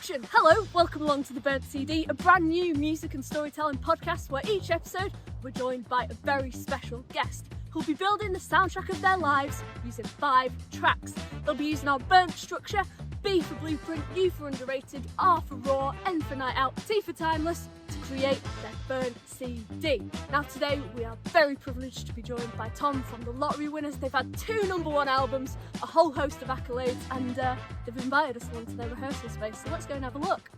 Action! Hello, welcome along to The Burnt CD, a brand new music and storytelling podcast where each episode we're joined by a very special guest who'll be building the soundtrack of their lives using 5 tracks. They'll be using our burnt structure, B for blueprint, U for underrated, R for raw, N for night out, T for timeless, to create their burnt CD. Now today we are very privileged to be joined by Thom from the Lottery Winners. They've had 2 #1 albums, a whole host of accolades, and they've invited us along to their rehearsal space, so let's go and have a look.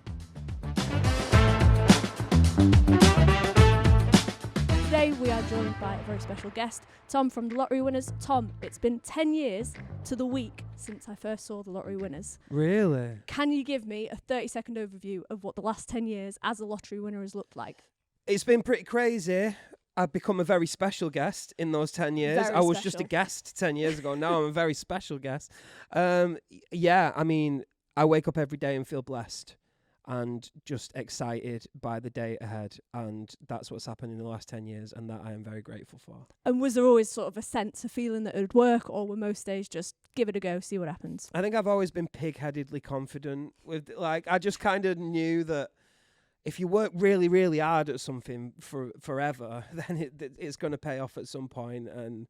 Today we are joined by a very special guest, Thom from the Lottery Winners. Thom, it's been 10 years to the week since I first saw the Lottery Winners. Really? Can you give me a 30-second overview of what the last 10 years as a Lottery Winner has looked like? It's been pretty crazy. I've become a very special guest in those 10 years. Very I was special. just a guest 10 years ago. Now I'm a very special guest. Yeah, I mean, I wake up every day and feel blessed and just excited by the day ahead. And that's what's happened in the last 10 years, and that I am very grateful for. And was there always sort of a sense, a feeling that it would work, or were most days just give it a go, see what happens? I think I've always been pig-headedly confident with, I just kind of knew that if you work really, really hard at something for forever, then it's going to pay off at some point. And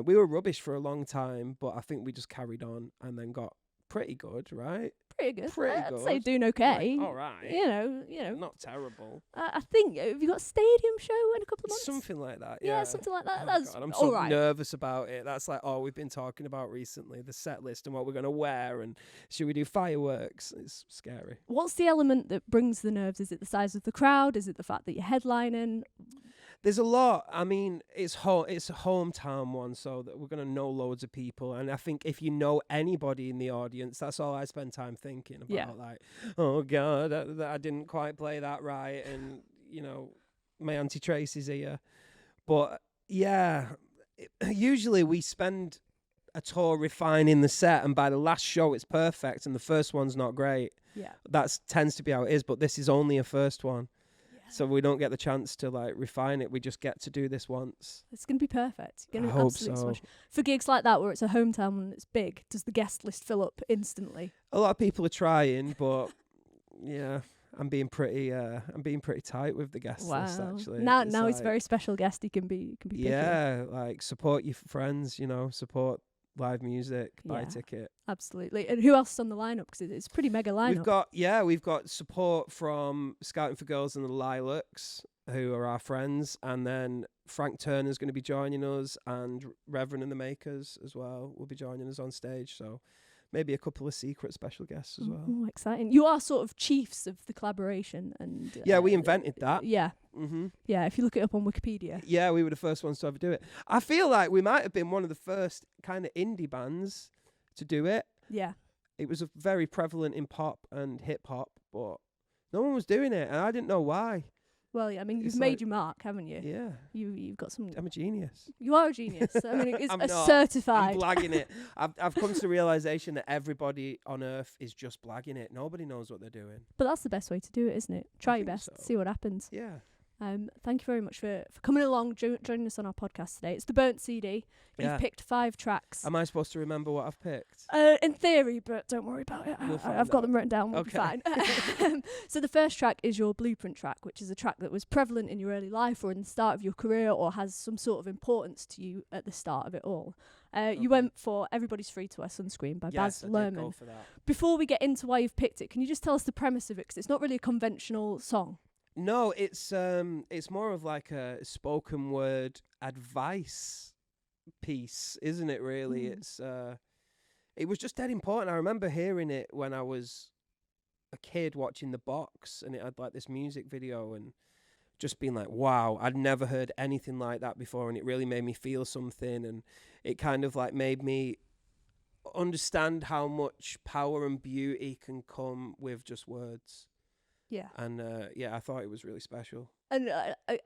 we were rubbish for a long time, but I think we just carried on and then got pretty good, right? Pretty good. Pretty I'd good. say doing okay. Like, all right. You know. Not terrible. I think, have you got a stadium show in a couple of months? Something like that, yeah. Yeah, something like that. Oh That's God, I'm all so right. nervous about it. That's like all we've been talking about recently, the set list and what we're going to wear, and should we do fireworks? It's scary. What's the element that brings the nerves? Is it the size of the crowd? Is it the fact that you're headlining? There's a lot. I mean, it's a hometown one, so that we're going to know loads of people. And I think if you know anybody in the audience, that's all I spend time thinking about. Yeah. Like, oh God, I didn't quite play that right. And, you know, my Auntie Tracy's here. But yeah, usually we spend a tour refining the set, and by the last show it's perfect and the first one's not great. Yeah. That tends to be how it is, but this is only a first one. So we don't get the chance to like refine it. We just get to do this once. It's going to be perfect. You're going I to hope absolutely so. smash. For gigs like that where it's a hometown and it's big, does the guest list fill up instantly? A lot of people are trying, but yeah, I'm being pretty tight with the guest list actually. Now it's he's a very special guest. He can be picky. Yeah, like support your friends, support live music, buy a ticket. Absolutely. And who else is on the lineup? Because it's a pretty mega lineup. We've got support from Scouting for Girls and the Lilacs, who are our friends, and then Frank Turner's going to be joining us, and Reverend and the Makers as well will be joining us on stage. So maybe a couple of secret special guests as well. Oh, exciting. You are sort of chiefs of the collaboration. And yeah, we invented that. Yeah. Mm-hmm. Yeah, if you look it up on Wikipedia. Yeah, we were the first ones to ever do it. I feel like we might have been one of the first kind of indie bands to do it. Yeah. It was very prevalent in pop and hip hop, but no one was doing it, and I didn't know why. Well, yeah, I mean, It's you've made like- your mark, haven't you? Yeah. You've got some. I'm a genius. You are a genius. I mean, it's I'm a not. certified. I'm blagging it. I've come to the realization that everybody on earth is just blagging it. Nobody knows what they're doing. But that's the best way to do it, isn't it? Try your think best, so. see what happens. Yeah. Thank you very much for coming along, joining us on our podcast today. It's the Burnt CD. You've Yeah. picked 5 tracks. Am I supposed to remember what I've picked? In theory, but don't worry about it. We'll find I've got out. them written down. We'll be Okay. fine. So the first track is your Blueprint track, which is a track that was prevalent in your early life or in the start of your career, or has some sort of importance to you at the start of it all. You went for Everybody's Free to Wear Sunscreen by Yes, Baz I did go Luhrmann. for that. Before we get into why you've picked it, can you just tell us the premise of it? Because it's not really a conventional song. No, it's more of like a spoken word advice piece, isn't it? Really, it was just dead important. I remember hearing it when I was a kid watching The Box, and it had like this music video, and just being like, wow, I'd never heard anything like that before, and it really made me feel something, and it kind of like made me understand how much power and beauty can come with just words. Yeah. And I thought it was really special. And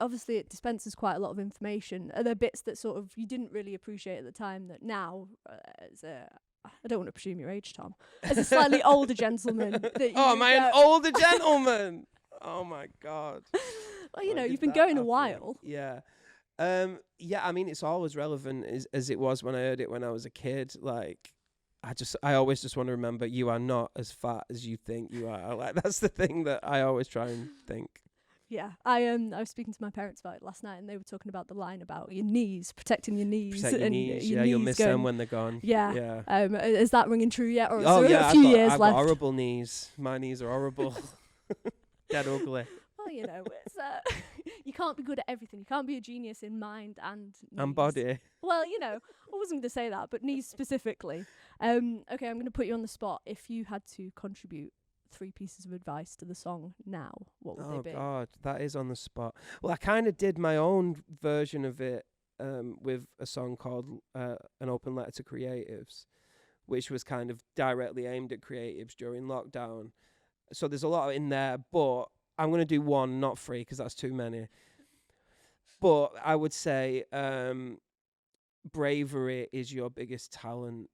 obviously it dispenses quite a lot of information. Are there bits that sort of you didn't really appreciate at the time that now, I don't want to presume your age, Thom, as a slightly older gentleman. That Oh, am I an older gentleman? Oh, my God. Well, you know, When you've did been that going a happen? while. Yeah. I mean, it's all as relevant as it was when I heard it when I was a kid. Like, I always just want to remember you are not as fat as you think you are. Like, that's the thing that I always try and think. Yeah, I was speaking to my parents about it last night, and they were talking about the line about your knees, protecting your knees. Protect your knees. Yeah, you'll miss them when they're gone. Yeah. Is that ringing true yet, or is Oh there yeah, a few years I've left? got horrible knees. My knees are horrible. Dead ugly. Well, you know, it's you can't be good at everything. You can't be a genius in mind and knees. And body. Well, you know, I wasn't going to say that, but knees specifically. Okay, I'm going to put you on the spot. If you had to contribute 3 pieces of advice to the song now, what would they be? Oh God, that is on the spot. Well, I kind of did my own version of it with a song called An Open Letter to Creatives, which was kind of directly aimed at creatives during lockdown. So there's a lot in there, but I'm going to do 1, not 3, because that's too many. But I would say bravery is your biggest talent.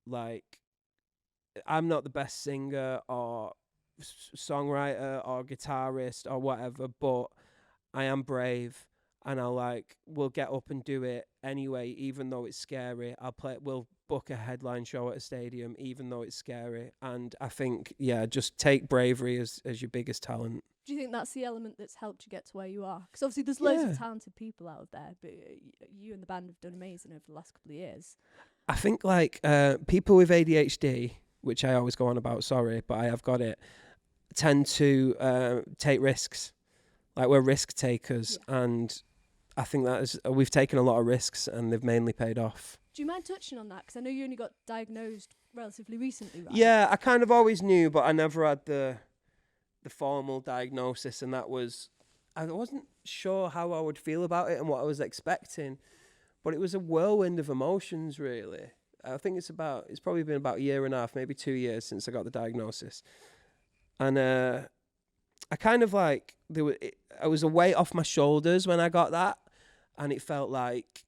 Like, I'm not the best singer or songwriter or guitarist or whatever, but I am brave, and we'll get up and do it anyway, even though it's scary. We'll book a headline show at a stadium, even though it's scary. And I think, just take bravery as your biggest talent. Do you think that's the element that's helped you get to where you are? Because obviously there's loads of talented people out there, but you and the band have done amazing over the last couple of years. I think people with ADHD, which I always go on about, sorry, but I have got it, tend to take risks. Like, we're risk takers, and I think we've taken a lot of risks, and they've mainly paid off. Do you mind touching on that? Because I know you only got diagnosed relatively recently, right? Yeah, I kind of always knew, but I never had the formal diagnosis, and I wasn't sure how I would feel about it and what I was expecting, but it was a whirlwind of emotions, really. I think it's probably been about 1.5 years, maybe 2 years since I got the diagnosis. And I kind of I was a weight off my shoulders when I got that, and it felt like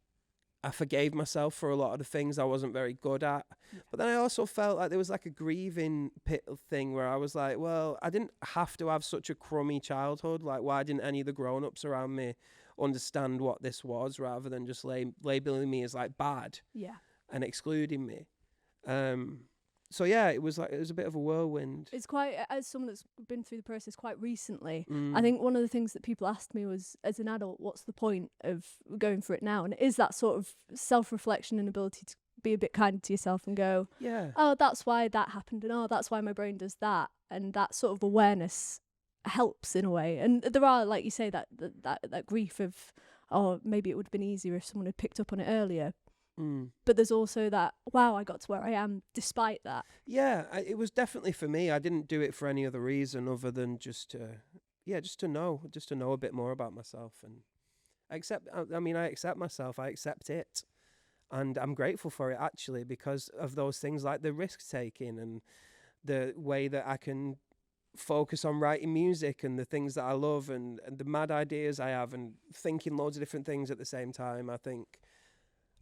I forgave myself for a lot of the things I wasn't very good at. But then I also felt like there was like a grieving pit thing where I was like, well, I didn't have to have such a crummy childhood. Like, why didn't any of the grown-ups around me understand what this was, rather than just labeling me as like bad and excluding me? So yeah, it was a bit of a whirlwind. It's quite, as someone that's been through the process quite recently, I think one of the things that people asked me was, as an adult, what's the point of going for it now? And it is that sort of self-reflection and ability to be a bit kinder to yourself and go, oh, that's why that happened, and oh, that's why my brain does that. And that sort of awareness helps in a way. And there are, like you say, that grief of, oh, maybe it would have been easier if someone had picked up on it earlier. But there's also that, wow, I got to where I am despite that. Yeah, it was definitely for me. I didn't do it for any other reason other than just to know a bit more about myself. And I accept myself, I accept it. And I'm grateful for it, actually, because of those things like the risk taking and the way that I can focus on writing music and the things that I love and the mad ideas I have and thinking loads of different things at the same time. I think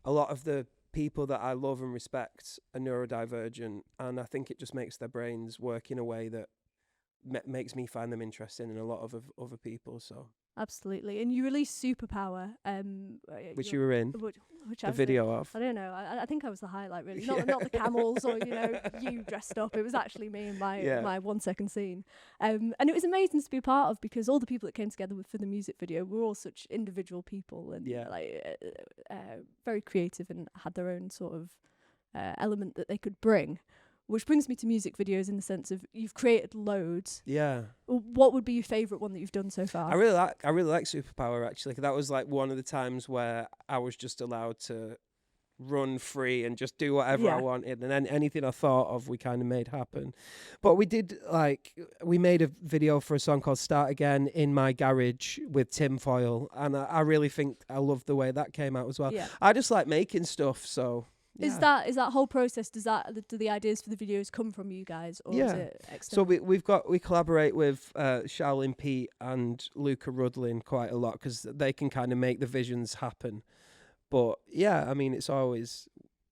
a lot of the people that I love and respect are neurodivergent, and I think it just makes their brains work in a way that makes me find them interesting in a lot of other people. So absolutely. And you released Superpower, which you were in, which the video of. I don't know. I think I was the highlight, really. Not the camels or you dressed up. It was actually me in my 1 second scene, and it was amazing to be a part of, because all the people that came together for the music video were all such individual people and very creative and had their own sort of element that they could bring. Which brings me to music videos in the sense of you've created loads. Yeah. What would be your favourite one that you've done so far? I really like Superpower, actually. 'Cause that was like one of the times where I was just allowed to run free and just do whatever I wanted, and then anything I thought of, we kind of made happen. But we made a video for a song called Start Again in my garage with tinfoil, and I really think I love the way that came out as well. Yeah. I just like making stuff, so. Yeah. Is that whole process? Do the ideas for the videos come from you guys, or is it external? So we collaborate with Shaolin Pete and Luca Rudlin quite a lot, because they can kind of make the visions happen. But yeah, I mean, it's always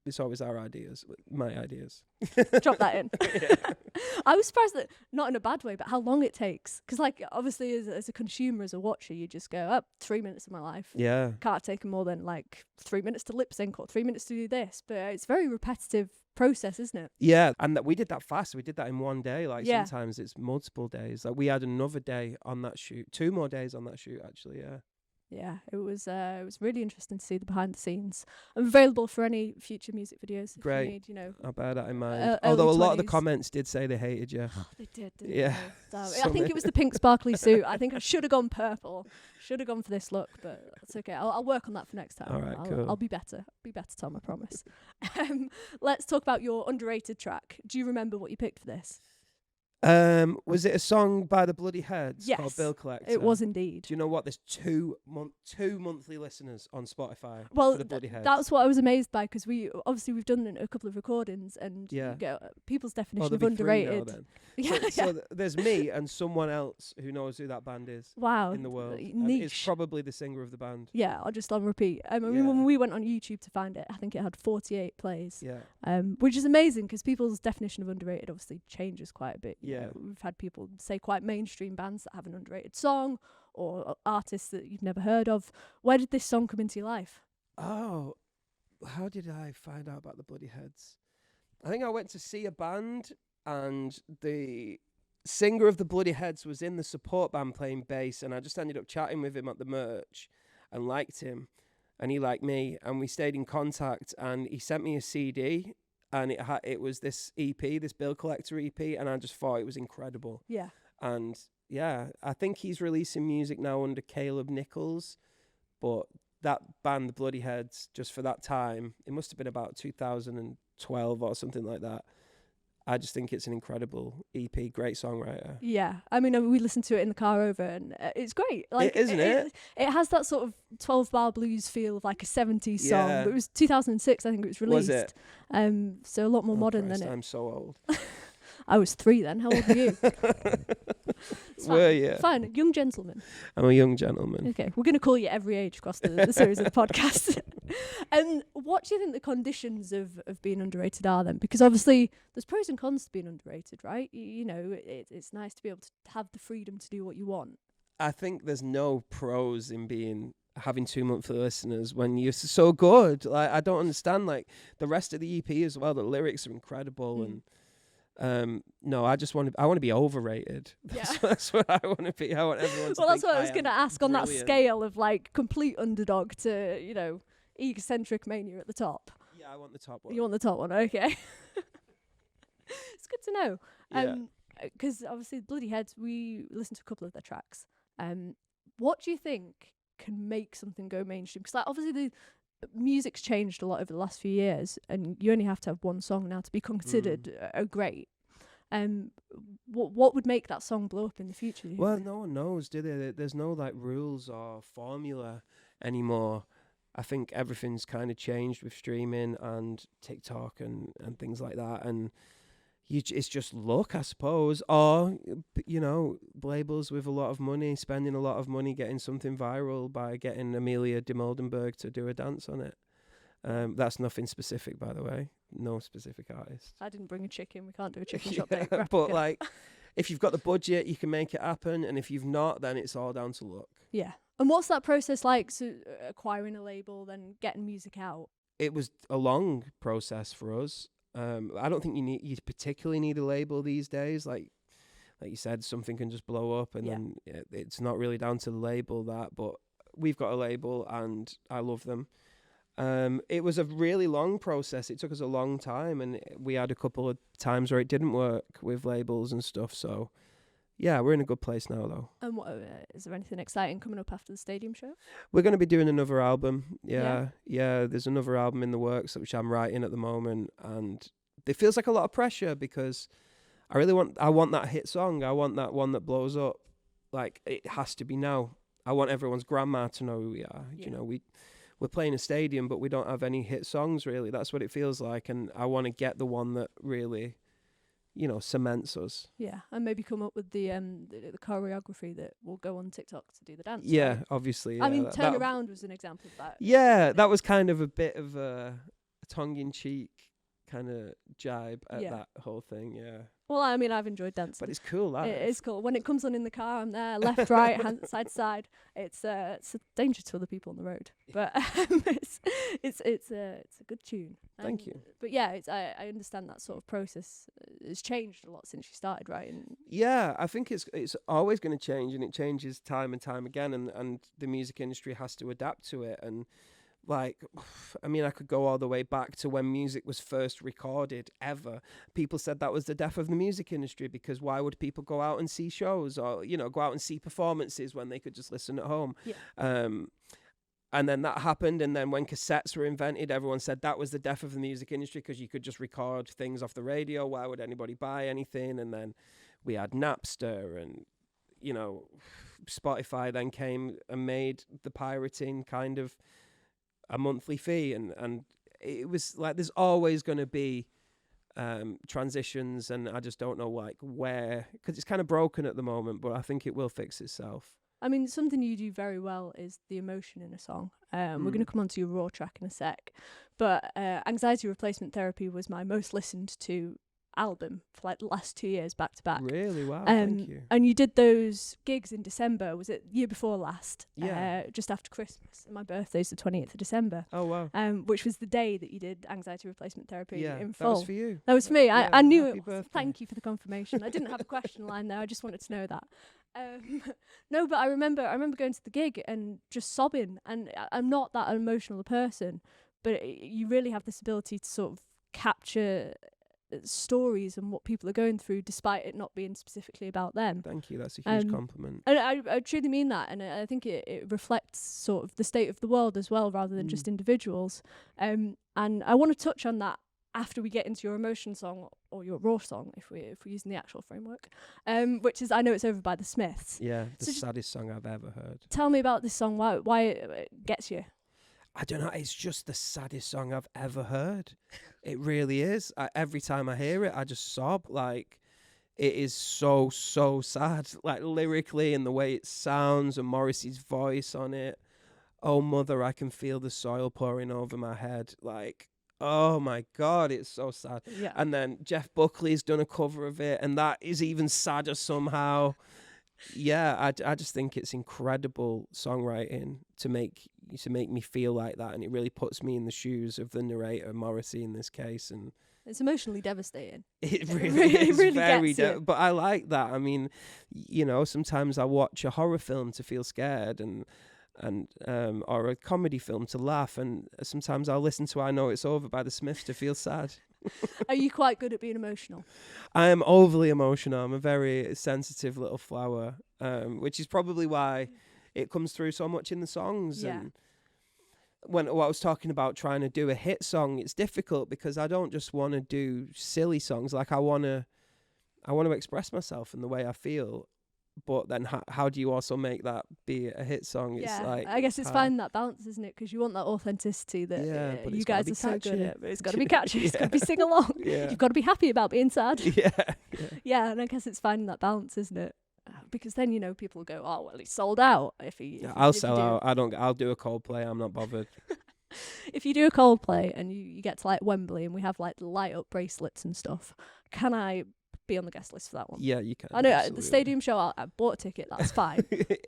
It's always our ideas, my ideas. Drop that in. I was surprised that, not in a bad way, but how long it takes. Because, like, obviously, as a consumer, as a watcher, you just go, 3 minutes of my life. Yeah. Can't take more than, like, 3 minutes to lip sync or 3 minutes to do this. But it's a very repetitive process, isn't it? Yeah, and we did that fast. We did that in one day. Like, Yeah. sometimes it's multiple days. Like, we had another day on that shoot. 2 more days on that shoot, actually, yeah. Yeah, it was really interesting to see the behind the scenes. I'm available for any future music videos if Great. you need, you know. I'll bear that in mind. Early Although a lot of the 20s. comments did say they hated you. Oh, they did, didn't Yeah. they? Damn. I Some- think it was the pink sparkly suit. I think I should have gone purple. Should have gone for this look, but that's okay. I'll work on that for next time. All right, I'll, cool. I'll be better. Be better, Tom, I promise. Let's talk about your underrated track. Do you remember what you picked for this? Was it a song by the Bloody Heads called Yes, Bill Collector? It was indeed. Do you know what? There's two monthly listeners on Spotify Well, for the Bloody Heads. that's what I was amazed by, because we've done a couple of recordings, and Yeah. you get people's Oh, definition there'll of be 3 now underrated. then. Yeah, So there's me and someone else who knows who that band is wow, in the world. And niche. it's probably the singer of the band. Yeah, I'll just on repeat. I mean, Yeah. when we went on YouTube to find it, I think it had 48 plays. Yeah. Which is amazing, because people's definition of underrated obviously changes quite a bit. You Yeah. know, we've had people say quite mainstream bands that have an underrated song, or artists that you've never heard of. Where did this song come into your life? Oh, how did I find out about the Bloody Heads? I think I went to see a band, and the singer of the Bloody Heads was in the support band playing bass, and I just ended up chatting with him at the merch and liked him, and he liked me, and we stayed in contact, and he sent me a CD, and it was this EP, this Bill Collector EP, and I just thought it was incredible. Yeah. And yeah, I think he's releasing music now under Caleb Nichols, but that band, the Bloody Heads, just for that time, it must have been about 2012 or something like that. I just think it's an incredible EP, great songwriter. Yeah, I mean, we listened to it in the car over, and it's great. Like, Isn't it? It has that sort of 12-bar blues feel of like a 70s song. Yeah. But it was 2006, I think it was released. Was it? So a lot more modern Christ, than it. I'm so old. I was 3 then. How old were you? It's fine. Were you? Fine, young gentleman. I'm a young gentleman. Okay, we're going to call you every age across the series of the podcast. And what do you think the conditions of being underrated are then? Because obviously there's pros and cons to being underrated, right? You know, it's nice to be able to have the freedom to do what you want. I think there's no pros in having 2 monthly listeners when you're so good. Like, I don't understand, like, the rest of the EP as well. The lyrics are incredible, and no, I want to be overrated. That's what I want to be. I want everyone to Well, that's think what I was going to ask on that brilliant. scale of like complete underdog to, you know, egocentric mania at the top. Yeah, I want the top one. You want the top one, okay. It's good to know. Yeah. Because obviously Bloody Heads, we listened to a couple of their tracks. What do you think can make something go mainstream? Because like obviously the music's changed a lot over the last few years, and you only have to have one song now to be considered a great. What would make that song blow up in the future? Well, no one knows, do they? There's no like rules or formula anymore. I think everything's kind of changed with streaming and TikTok and things like that, and it's just luck, I suppose, or you know, labels with a lot of money spending a lot of money getting something viral by getting Amelia de Moldenberg to do a dance on it. That's nothing specific, by the way. No specific artist. I didn't bring a chicken. We can't do a chicken shop day. But like, if you've got the budget, you can make it happen, and if you've not, then it's all down to luck. Yeah. And what's that process like? So acquiring a label, then getting music out. It was a long process for us. I don't think you particularly need a label these days. Like you said, something can just blow up, and then it's not really down to the label that. But we've got a label, and I love them. It was a really long process. It took us a long time, and we had a couple of times where it didn't work with labels and stuff. So, yeah, we're in a good place now, though. And what is there anything exciting coming up after the stadium show? We're going to be doing another album. Yeah. There's another album in the works which I'm writing at the moment, and it feels like a lot of pressure because I want that hit song. I want that one that blows up. Like, it has to be now. I want everyone's grandma to know who we are. Yeah. You know, we're playing a stadium, but we don't have any hit songs really. That's what it feels like, and I want to get the one that really, you know, cements us. Yeah, and maybe come up with the choreography that will go on TikTok to do the dance. Yeah, right? obviously. I Yeah, mean, Turn Around was an example of that. Yeah, that was kind of a bit of a tongue-in-cheek kind of jibe at Yeah. that whole thing. Yeah. Well, I mean, I've enjoyed dancing. But it's cool, that It is cool. When it comes on in the car, I'm there, left, right, side to side. It's a danger to other people on the road, but it's a good tune. Thank you. But yeah, I understand that sort of process has changed a lot since you started writing. Yeah, I think it's always going to change, and it changes time and time again, and the music industry has to adapt to it. And like, I mean, I could go all the way back to when music was first recorded ever. People said that was the death of the music industry, because why would people go out and see shows, or, you know, go out and see performances when they could just listen at home? Yeah. And then that happened, and then when cassettes were invented, everyone said that was the death of the music industry, because you could just record things off the radio. Why would anybody buy anything? And then we had Napster, and, you know, Spotify then came and made the pirating kind of a monthly fee, and it was like there's always going to be transitions, and I just don't know like where, because it's kind of broken at the moment, but I think it will fix itself. I mean, something you do very well is the emotion in a song. We're going to come on to your raw track in a sec, but Anxiety Replacement Therapy was my most listened to album for like the last 2 years back to back. Really? Wow, thank you. And you did those gigs in December, was it year before last? Yeah. Just after Christmas. And my birthday's the 20th of December. Oh, wow. Which was the day that you did Anxiety Replacement Therapy in full. That was for you. That was for me. Yeah, I knew happy it. birthday. Thank you for the confirmation. I didn't have a question line there. I just wanted to know that. No, but I remember going to the gig and just sobbing. And I'm not that emotional a person, but you really have this ability to sort of capture stories and what people are going through, despite it not being specifically about them. Thank you. That's a huge compliment. And I truly mean that, and I think it reflects sort of the state of the world as well, rather than just individuals. And I want to touch on that after we get into your emotion song, or your raw song, if we're using the actual framework, which is I Know It's Over by the Smiths. Yeah, the saddest song I've ever heard. Tell me about this song. Why it gets you? I don't know. It's just the saddest song I've ever heard. It really is. Every time I hear it, I just sob. Like, it is so, so sad. Like, lyrically, and the way it sounds, and Morrissey's voice on it. Oh, mother, I can feel the soil pouring over my head. Like, oh my God, it's so sad. Yeah. And then Jeff Buckley's done a cover of it, and that is even sadder somehow. Yeah, I just think it's incredible songwriting to make me feel like that, and it really puts me in the shoes of the narrator, Morrissey in this case, and it's emotionally devastating. It really is really very gets but I like that. I mean, you know, sometimes I watch a horror film to feel scared, and or a comedy film to laugh, and sometimes I'll listen to I Know It's Over by the Smiths to feel sad. Are you quite good at being emotional? I am overly emotional. I'm a very sensitive little flower, which is probably why it comes through so much in the songs. Yeah. And what I was talking about trying to do a hit song, it's difficult because I don't just want to do silly songs. Like, I want to express myself in the way I feel. But then how do you also make that be a hit song? It's like, I guess it's finding that balance, isn't it? Because you want that authenticity that but you guys are so catchy. good at. But it's got to be catchy. It's got to be sing along. Yeah. You've got to be happy about being sad. Yeah. Yeah, and I guess it's finding that balance, isn't it? Because then, you know, people will go, oh, well, he's sold out. I'll sell out. I'll do a Coldplay. I'm not bothered. If you do a Coldplay and you get to like Wembley and we have like light up bracelets and stuff, can I be on the guest list for that one? Yeah, you can. I know absolutely. the stadium show, I bought a ticket, that's fine.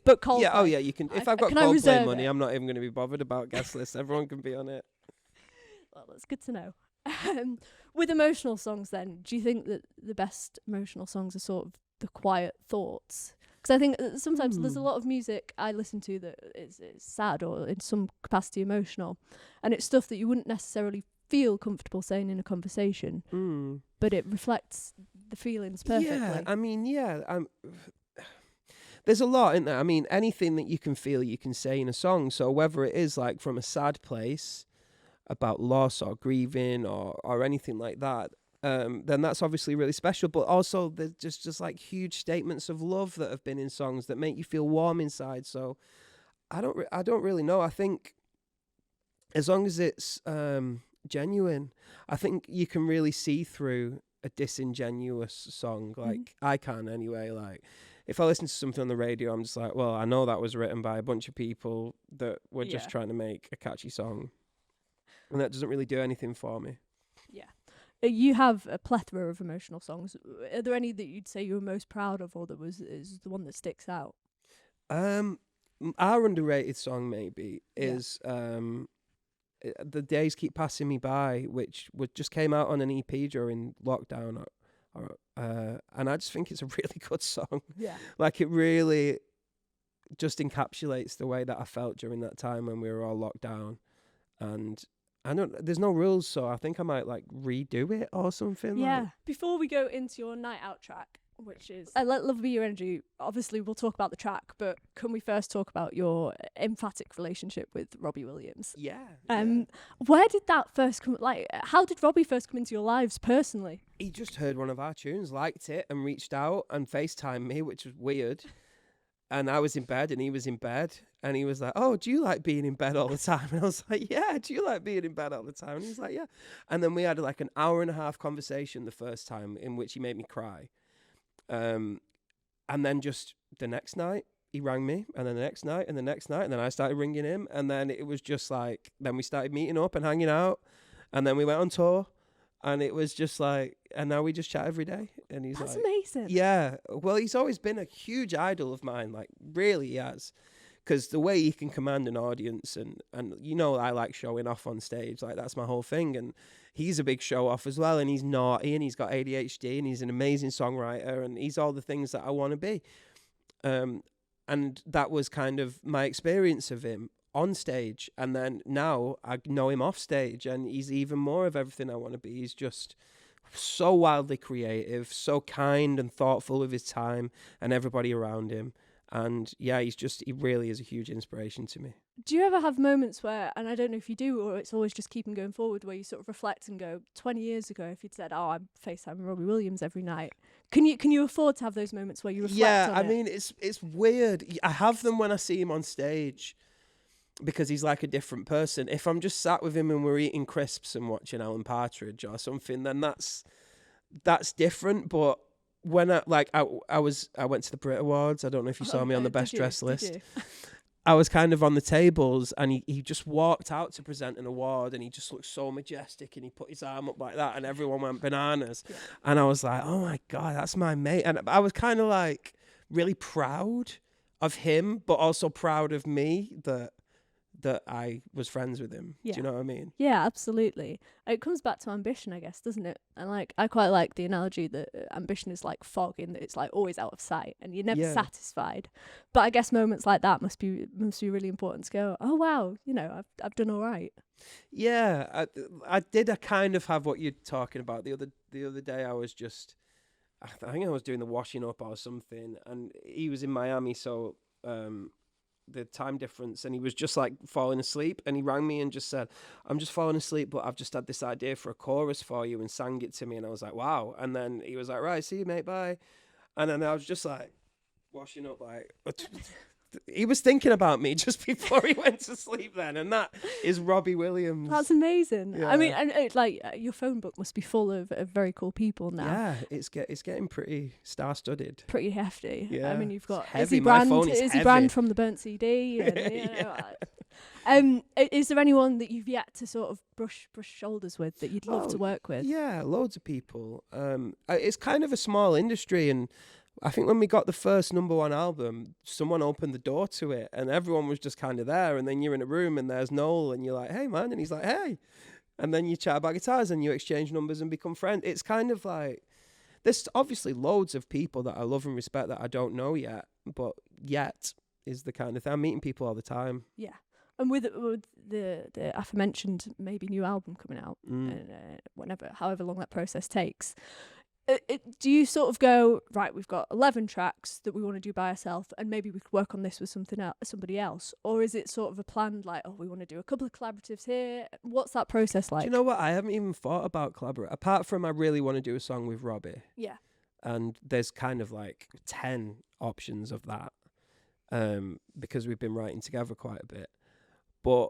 But Coldplay. Yeah, you can. If I've got can I Coldplay reserve money, it? I'm not even going to be bothered about guest lists. Everyone can be on it. Well, that's good to know. With emotional songs then, do you think that the best emotional songs are sort of the quiet thoughts? Because I think sometimes there's a lot of music I listen to that is sad or in some capacity emotional, and it's stuff that you wouldn't necessarily feel comfortable saying in a conversation, but it reflects the feelings perfectly. Yeah, I mean, there's a lot in there. I mean, anything that you can feel, you can say in a song. So whether it is like from a sad place about loss or grieving or anything like that, then that's obviously really special. But also there's just like huge statements of love that have been in songs that make you feel warm inside. So I don't really know. I think as long as it's genuine, I think you can really see through a disingenuous song. Like I can anyway. Like if I listen to something on the radio, I'm just like, well, I know that was written by a bunch of people that were just trying to make a catchy song. And that doesn't really do anything for me. You have a plethora of emotional songs. Are there any that you'd say you were most proud of, or that is the one that sticks out? Our underrated song maybe is The Days Keep Passing Me By, which just came out on an EP during lockdown. And I just think it's a really good song. Yeah. Like, it really just encapsulates the way that I felt during that time when we were all locked down. And there's no rules, so I think I might like redo it or something. Yeah. Like. Before we go into your night out track, which is I Let Love Be Your Energy, obviously we'll talk about the track, but can we first talk about your emphatic relationship with Robbie Williams? Yeah. Where did that first come? Like, how did Robbie first come into your lives personally? He just heard one of our tunes, liked it, and reached out and FaceTimed me, which was weird. And I was in bed and he was in bed, and he was like, "Oh, do you like being in bed all the time?" And I was like, "Yeah, do you like being in bed all the time?" And he was like, "Yeah." And then we had like an hour and a half conversation the first time, in which he made me cry. And then just the next night he rang me, and then the next night and the next night, and then I started ringing him, and then it was just like, then we started meeting up and hanging out, and then we went on tour. And it was just like, and now we just chat every day. And he's That's like, amazing. Yeah. Well, he's always been a huge idol of mine. Like, really, he has. Because the way he can command an audience, and you know, I like showing off on stage. Like, that's my whole thing. And he's a big show off as well. And he's naughty, and he's got ADHD, and he's an amazing songwriter, and he's all the things that I want to be. And that was kind of my experience of him on stage, and then now I know him off stage, and he's even more of everything I want to be. He's just so wildly creative, so kind and thoughtful with his time and everybody around him. And yeah, he really is a huge inspiration to me. Do you ever have moments where, and I don't know if you do, or it's always just keeping going forward, where you sort of reflect and go, 20 years ago, if you'd said, "Oh, I'm FaceTiming Robbie Williams every night," can you afford to have those moments where you reflect on it? Yeah, I mean, it's weird. I have them when I see him on stage, because he's like a different person. If I'm just sat with him and we're eating crisps and watching Alan Partridge or something, then that's different. But when I went to the Brit Awards. I don't know if you saw me on the best dressed list. I was kind of on the tables, and he just walked out to present an award, and he just looked so majestic, and he put his arm up like that, and everyone went bananas. Yeah. And I was like, oh my God, that's my mate. And I was kind of like really proud of him, but also proud of me that I was friends with him. Yeah. Do you know what I mean? Yeah, absolutely. It comes back to ambition, I guess, doesn't it? And like, I quite like the analogy that ambition is like fog, in that it's like always out of sight and you're never satisfied. But I guess moments like that must be really important to go, oh wow, you know, I've done all right. Yeah, I did. I kind of have what you're talking about. The other day, I was just, I think I was doing the washing up or something, and he was in Miami, so the time difference, and he was just like falling asleep, and he rang me and just said, "I'm just falling asleep, but I've just had this idea for a chorus for you," and sang it to me, and I was like, wow. And then he was like, "Right, see you, mate, bye." And then I was just like washing up, like he was thinking about me just before he went to sleep then, and that is Robbie Williams. That's amazing. Yeah. I mean, and like your phone book must be full of very cool people now. Yeah, it's getting pretty star-studded. Pretty hefty. Yeah. I mean, you've got Izzy Brand from the Burnt CD. And, is there anyone that you've yet to sort of brush shoulders with that you'd love to work with? Yeah, loads of people. It's kind of a small industry, and I think when we got the first #1 album, someone opened the door to it, and everyone was just kind of there. And then you're in a room, and there's Noel, and you're like, "Hey, man," and he's like, "Hey," and then you chat about guitars, and you exchange numbers and become friends. It's kind of like, there's obviously loads of people that I love and respect that I don't know yet, but yet is the kind of thing. I'm meeting people all the time. Yeah. And with the aforementioned maybe new album coming out, however long that process takes, do you sort of go, right, we've got 11 tracks that we want to do by ourselves, and maybe we could work on this with somebody else? Or is it sort of a planned, like, oh, we want to do a couple of collaboratives here? What's that process like? Do you know what? I haven't even thought about collaborate. Apart from I really want to do a song with Robbie. Yeah. And there's kind of like 10 options of that, because we've been writing together quite a bit. But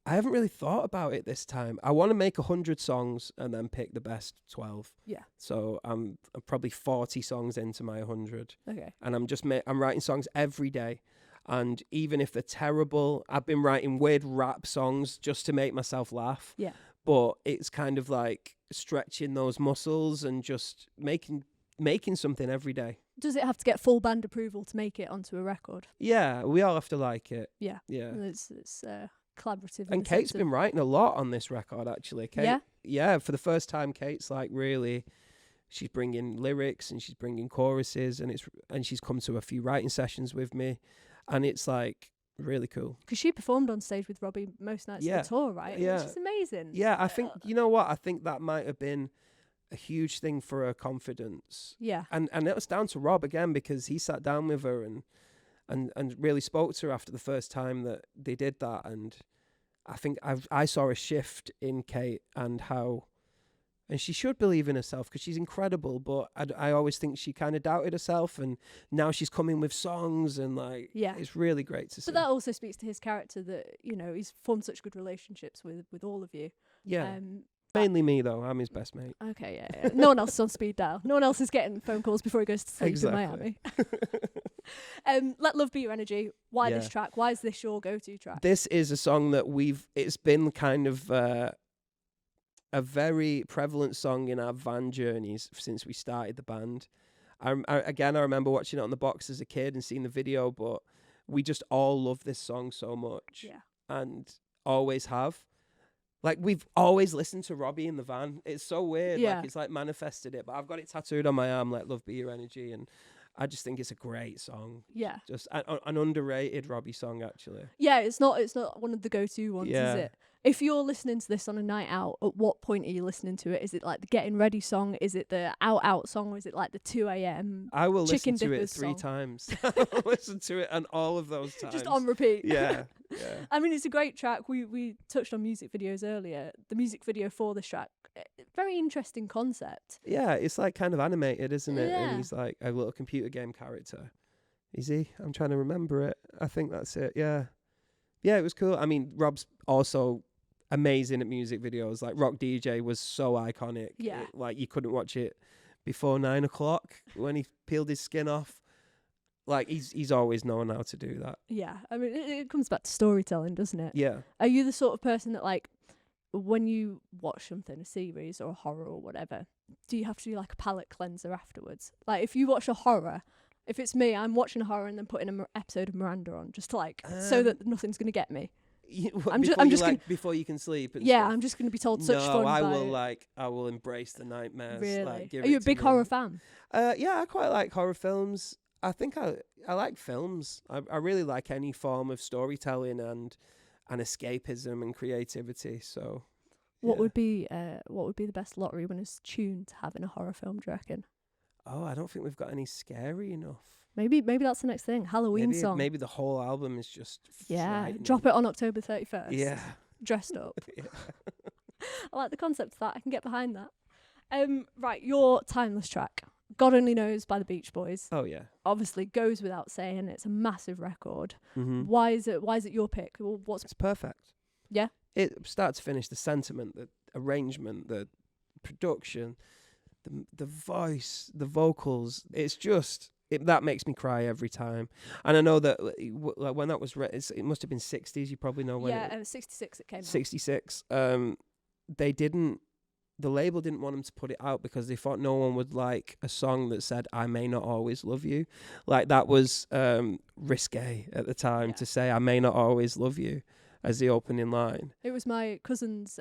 I haven't really thought about it this time. I want to make 100 songs and then pick the best 12. Yeah. So I'm probably 40 songs into my 100. Okay. And I'm writing songs every day. And even if they're terrible, I've been writing weird rap songs just to make myself laugh. Yeah. But it's kind of like stretching those muscles and just making something every day. Does it have to get full band approval to make it onto a record? Yeah, we all have to like it. Yeah. Yeah. It's collaborative. And Kate's been writing a lot on this record, actually. Kate, Yeah? Yeah, for the first time, Kate's like really, she's bringing lyrics and she's bringing choruses, and she's come to a few writing sessions with me, and it's like really cool. Because she performed on stage with Robbie most nights of the tour, right? Yeah. Which is amazing. Yeah, I think, you know what? I think that might have been a huge thing for her confidence. Yeah. And it was down to Rob again, because he sat down with her and really spoke to her after the first time that they did that. And I think I saw a shift in Kate and she should believe in herself because she's incredible. But I always think she kind of doubted herself, and now she's coming with songs and like, it's really great to see. But that also speaks to his character that, you know, he's formed such good relationships with all of you. Yeah. Mainly me, though. I'm his best mate. Okay, yeah. No one else is on speed dial. No one else is getting phone calls before he goes to sleep in Miami. Let Love Be Your Energy. Why this track? Why is this your go-to track? This is a song that it's been kind of a very prevalent song in our van journeys since we started the band. I remember watching it on the box as a kid and seeing the video, but we just all love this song so much. Yeah. And always have. Like, we've always listened to Robbie in the van. It's so weird. Yeah. Like, it's like manifested it. But I've got it tattooed on my arm, Let Love Be Your Energy. And I just think it's a great song. Yeah. Just an underrated Robbie song, actually. Yeah, it's not one of the go-to ones, Yeah. is it? If you're listening to this on a night out, at what point are you listening to it? Is it like the getting ready song? Is it the out song? Or is it like the 2 a.m. I will Chicken listen to it Dippers 3 song? times. I will listen to it on all of those times. Just on repeat. Yeah. I mean, it's a great track. We touched on music videos earlier. The music video for this track, very interesting concept. Yeah, it's like kind of animated, isn't it? Yeah. And he's like a little computer game character. Is he? I'm trying to remember it. I think that's it. Yeah. Yeah, it was cool. I mean, Rob's also amazing at music videos. Like, Rock DJ was so iconic. Yeah. Like, you couldn't watch it before 9 o'clock when he peeled his skin off. Like, he's always known how to do that. Yeah, I mean, it comes back to storytelling, doesn't it? Yeah. Are you the sort of person that, like, when you watch something, a series or a horror or whatever, do you have to do like a palate cleanser afterwards? Like, if you watch a horror, if it's me, I'm watching a horror and then putting an episode of Miranda on, just to like, so that nothing's going to get me. Before you can sleep. And Yeah, stuff. I'm just going to be told such fun. I will embrace the nightmares. Really? Like, Are you a big horror fan? Yeah, I quite like horror films. I think I like films. I really like any form of storytelling and escapism and creativity. So, what would be the best lottery winner's tune to have in a horror film, do you reckon? Oh, I don't think we've got any scary enough. Maybe that's the next thing. Halloween song. Maybe the whole album is just drop it on October 31st. Yeah. Dressed up. Yeah. I like the concept of that. I can get behind that. Right, your timeless track, God Only Knows by the Beach Boys. Oh yeah. Obviously goes without saying, it's a massive record. Mm-hmm. Why is it your pick? It's perfect. Yeah. It start to finish, the sentiment, the arrangement, the production, the voice, the vocals. It's just that makes me cry every time. And I know that like when that was it must have been 60s. You probably know when. Yeah, 66 it came out. 66. The label didn't want them to put it out because they thought no one would like a song that said I may not always love you. Like, that was risque at the time to say I may not always love you as the opening line. It was my cousin's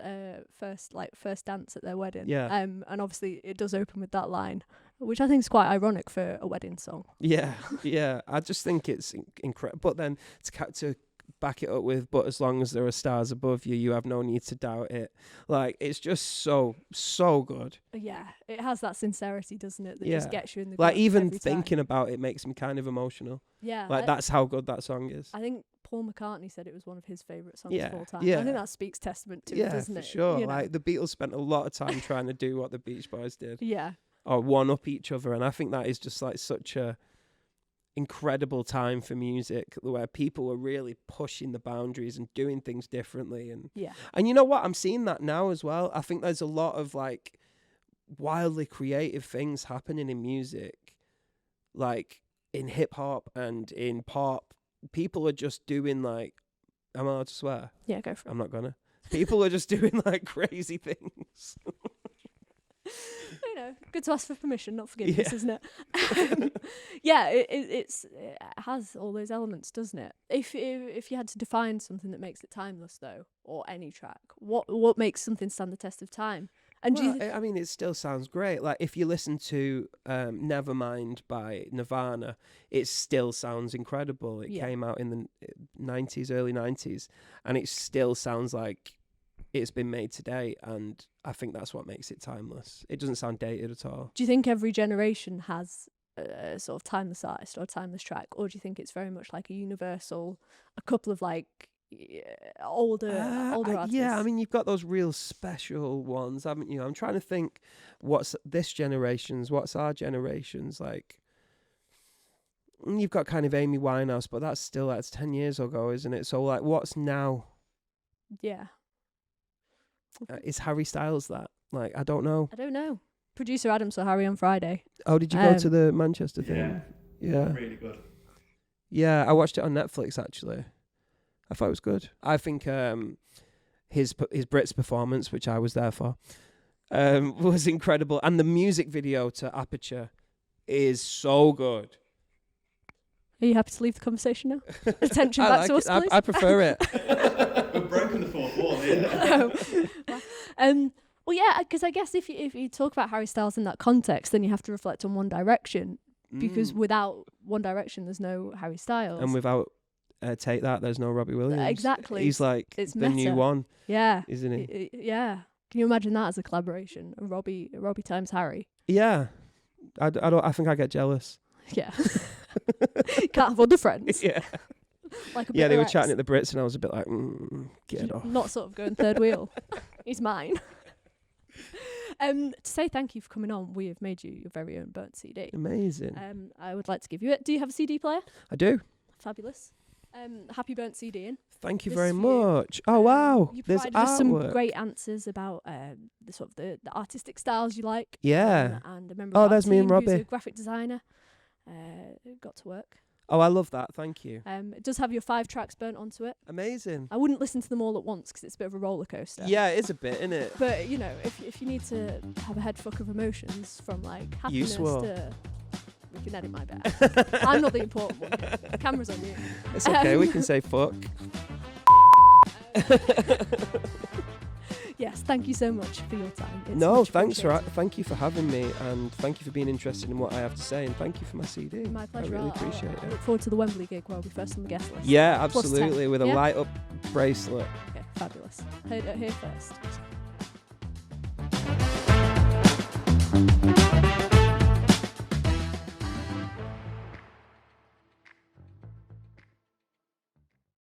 first dance at their wedding. Yeah. And obviously it does open with that line, which I think is quite ironic for a wedding song. Yeah, yeah. I just think it's incredible. But then to back it up with, but as long as there are stars above you, you have no need to doubt it. Like, it's just so good. Yeah, it has that sincerity, doesn't it? That just gets you in the like, gut even every thinking time. about it makes me kind of emotional. Yeah. Like, that's how good that song is. I think Paul McCartney said it was one of his favourite songs of all time. Yeah. I think that speaks testament to it, doesn't it? Sure. You know? Like, the Beatles spent a lot of time trying to do what the Beach Boys did. Yeah. Or one up each other. And I think that is just like such a incredible time for music where people are really pushing the boundaries and doing things differently. And you know what? I'm seeing that now as well. I think there's a lot of like wildly creative things happening in music, like in hip hop and in pop people are just doing like, am I allowed to swear? Yeah, go for it. I'm not gonna. People are just doing like crazy things. You know, good to ask for permission, not forgiveness, isn't it? Yeah, it has all those elements, doesn't it? If you had to define something that makes it timeless, though, or any track, what makes something stand the test of time? And I mean, it still sounds great. Like if you listen to Nevermind by Nirvana, it still sounds incredible. It came out in the 90s, early 90s, and it still sounds like it's been made today, and I think that's what makes it timeless. It doesn't sound dated at all. Do you think every generation has a sort of timeless artist or a timeless track, or do you think it's very much like a universal, a couple of like older artists? Yeah, I mean, you've got those real special ones, haven't you? I'm trying to think what's this generation's, what's our generation's, like. You've got kind of Amy Winehouse, but that's 10 years ago, isn't it? So like, what's now? Yeah. Is Harry Styles that? Like, I don't know. Producer Adam saw Harry on Friday. Oh, did you go to the Manchester thing? Yeah. Really good. Yeah, I watched it on Netflix, actually. I thought it was good. I think his Brits performance, which I was there for, was incredible. And the music video to Aperture is so good. Are you happy to leave the conversation now? Attention back to us, please. I prefer it. We've broken the fourth wall here. Well, yeah, because I guess if you talk about Harry Styles in that context, then you have to reflect on One Direction, because without One Direction, there's no Harry Styles. And without Take That, there's no Robbie Williams. Exactly. He's like it's the meta. new one. Yeah. Isn't he? Yeah. Can you imagine that as a collaboration? Robbie times Harry. Yeah. I think I get jealous. Yeah. Can't have other friends. Yeah. Like a yeah, they were X. chatting at the Brits, and I was a bit like, get off. Not sort of going third wheel. He's mine. To say thank you for coming on, we have made you your very own burnt CD. Amazing. I would like to give you it. Do you have a CD player? I do. Fabulous. Happy burnt CD in. Thank you This very for you. much. Oh wow, You there's provided us some artwork. great answers about the sort of the artistic styles you like. Yeah. And a member of our there's me and team who's Robbie. a graphic designer. Got to work. Oh, I love that. Thank you. It does have your 5 tracks burnt onto it. Amazing. I wouldn't listen to them all at once because it's a bit of a roller coaster. Yeah, it is a bit, isn't it? But you know, if you need to have a head fuck of emotions from like happiness swore. to, we can edit my bit. I'm not the important one here. The camera's on you. It's okay. We can say fuck. Yes, thank you so much for your time. It's No, much thanks appreciated. thank you for having me, and thank you for being interested in what I have to say, and thank you for my CD. My pleasure. I really I'll appreciate look it. forward to the Wembley gig where I'll be first on the guest list. Yeah, Plus 10, absolutely, with a yeah? light up bracelet. Okay, fabulous. Heard it here first.